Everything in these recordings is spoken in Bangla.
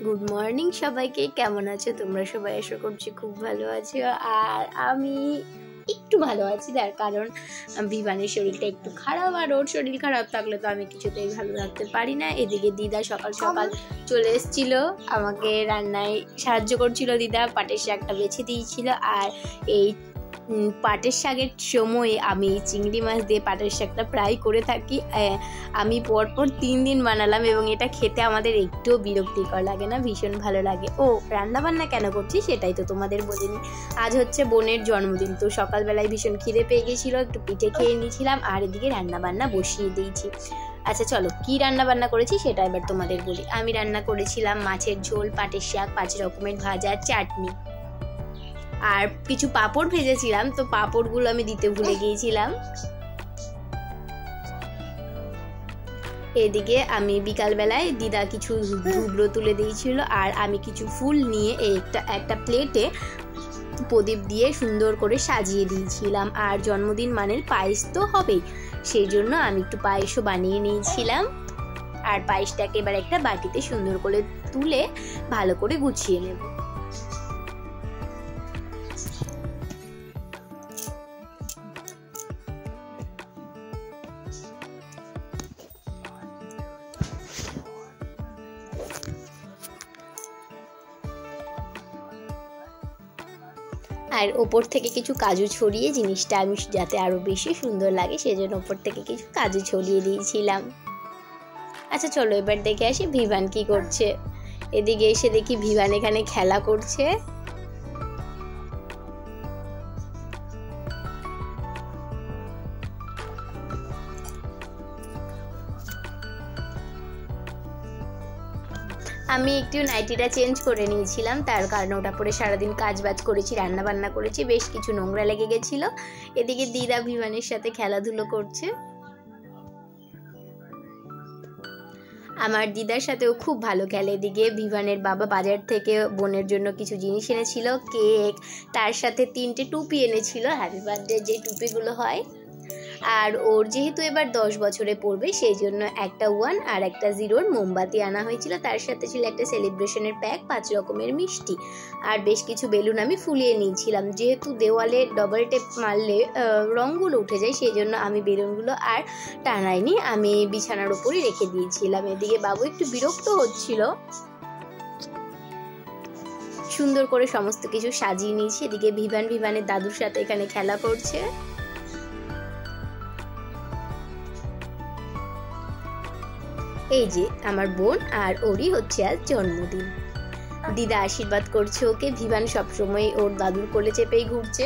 গুড মর্নিং সবাইকে। কেমন আছো তোমরা সবাই? আশা করছি খুব ভালো আছো। আর আমি একটু ভালো আছি, তার কারণ বিমানের শরীরটা একটু খারাপ, আর ওর শরীর খারাপ থাকলে তো আমি কিছুতেই ভালো থাকতে পারি না। এদিকে দিদা সকাল সকাল চলে এসেছিল, আমাকে রান্নায় সাহায্য করছিল। দিদা পাটের শাকটা বেছে দিয়েছিল, আর এই পাটের শাকের সময় আমি চিংড়ি মাছ দিয়ে পাটের শাকটা প্রায় করে থাকি। আমি পরপর 3 দিন বানালাম এবং এটা খেতে আমাদের একটুও বিরক্তিকর লাগে না, ভীষণ ভালো লাগে। ও রান্নাবান্না কেন করছি সেটাই তো তোমাদের বলিনি। আজ হচ্ছে বোনের জন্মদিন, তো সকালবেলায় ভীষণ খিদে পেয়ে গেছিলো, একটু পিঠে খেয়ে নিয়েছিলাম, আর এদিকে রান্নাবান্না বসিয়ে দিয়েছি। আচ্ছা চলো, কি রান্না বান্না করেছি সেটা এবার তোমাদের বলি। আমি রান্না করেছিলাম মাছের ঝোল, পাটের শাক, 5 রকমের ভাজা, চাটনি, আর কিছু পাঁপড় ভেজেছিলাম। তো পাঁপড়গুলো আমি দিতে ভুলে গিয়েছিলাম। এদিকে আমি বিকালবেলায় দিদা কিছু ধুবড়ো তুলে দিয়েছিল, আর আমি কিছু ফুল নিয়ে একটা প্লেটে প্রদীপ দিয়ে সুন্দর করে সাজিয়ে দিয়েছিলাম। আর জন্মদিন মানের পায়েস তো হবেই, সেই জন্য আমি একটু পায়েসও বানিয়ে নিয়েছিলাম। আর পায়েসটাকে এবার একটা বাটিতে সুন্দর করে তুলে ভালো করে গুছিয়ে নেব। আর ওপর থেকে কিছু কাজু ছড়িয়ে জিনিসটা আমি যাতে আরও বেশি সুন্দর লাগে সেজন্য ওপর থেকে কিছু কাজু ছড়িয়ে দিয়েছিলাম। আচ্ছা চলো এবার দেখে আসি ভিভান কি করছে। এদিকে এসে দেখি ভিভান এখানে খেলা করছে। আমি একটু নাইটিটা চেঞ্জ করে নিয়েছিলাম, তার কারণ ওটা পরে সারাদিন কাজ বাজ করেছি, রান্না বান্না করেছি, বেশ কিছু নোংরা লেগে গেছিল। এদিকে দিদা ভিভানের সাথে খেলাধুলো করছে। আমার দিদার সাথেও খুব ভালো খেলে। এদিকে ভিভানের বাবা বাজার থেকে বোনের জন্য কিছু জিনিস এনেছিল, কেক, তার সাথে 3টে টুপি এনেছিল, হ্যাপি বার্থডে যে টুপিগুলো হয়। আর ওর যেহেতু এবার 10 বছরে পড়বে সেই জন্য একটা 1 আর একটা 0 মোমবাতি আনা হয়েছিল, তার সাথে ছিল একটা সেলিব্রেশনের প্যাক, 5 রকমের মিষ্টি, আর বেশ কিছু বেলুন আমি ফুলিয়ে নিয়েছিলাম। যেহেতু দেওয়ালে ডবল টেপ মারলে রঙগুলো উঠে যায় সেই জন্য আমি বেলুনগুলো আর টানাইনি, আমি বিছানার উপরে রেখে দিয়েছিলাম। এদিকে বাবু একটু বিরক্ত হচ্ছিল। সুন্দর করে সমস্ত কিছু সাজিয়ে নিয়েছি। এদিকে ভিভানের দাদুর সাথে এখানে খেলা করছে। এই যে আমার বোন, আর ওরই হচ্ছে আজ জন্মদিন। দিদা আশীর্বাদ করছে ওকে। ভিভান সবসময় ওর দাদুর কোলে চেপেই ঘুরছে।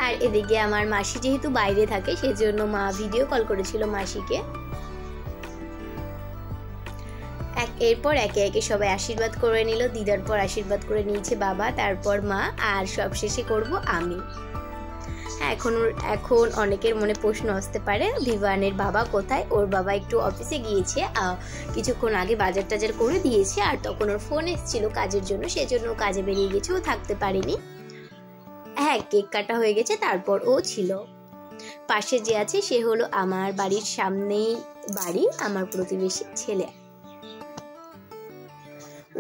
আর এদিকে আমার মাসি যেহেতু বাইরে থাকে সেজন্য মা ভিডিও কল করেছিল মাসিকে। এরপর একে একে সবাই আশীর্বাদ করে নিল। দিদার পর আশীর্বাদ করে নিয়েছে বাবা, তারপর মা, আর সবশেষে করব আমি। এখন অনেকের মনে প্রশ্ন আসতে পারে ভিভানের বাবা কোথায়। ওর বাবা একটু অফিসে গিয়েছে, কিছুক্ষণ আগে বাজার টাজার করে দিয়েছে, আর তখন ওর ফোন এসেছিল কাজের জন্য, সেজন্য ও কাজে বেরিয়ে গেছে, ও থাকতে পারেনি। হ্যাঁ, কেক কাটা হয়ে গেছে, তারপর ও ছিল। পাশে যে আছে সে হলো আমার বাড়ির সামনেই বাড়ি, আমার প্রতিবেশী ছেলে।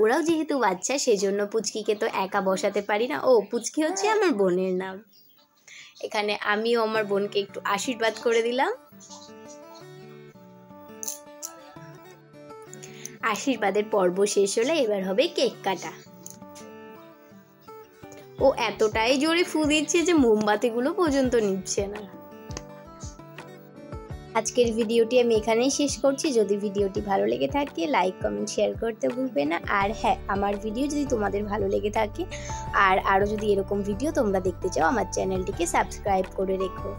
ওরাও যেহেতু বাচ্চা সেজন্য পুচকিকে তো একা বসাতে পারি না। ও পুচকি হচ্ছে আমার বোনের নাম। এখানে আমিও আমার বোনকে একটু আশীর্বাদ করে দিলাম। আশীর্বাদের পর্ব শেষ হলে এবার হবে কেক কাটা। ও এতটাই জোরে ফু দিচ্ছে যে মোমবাতিগুলো পর্যন্ত নিচ্ছে না। আজকের ভিডিওটি আমি এখানেই শেষ করছি। যদি ভিডিওটি ভালো লেগে থাকে লাইক কমেন্ট শেয়ার করতে ভুলবে না। আর হ্যাঁ, আমার ভিডিও যদি তোমাদের ভালো লেগে থাকে আর আরও যদি এরকম ভিডিও তোমরা দেখতে চাও আমার চ্যানেলটিকে সাবস্ক্রাইব করে রেখো।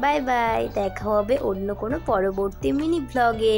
বাই বাই, দেখা হবে অন্য কোনো পরবর্তী মিনি ব্লগে।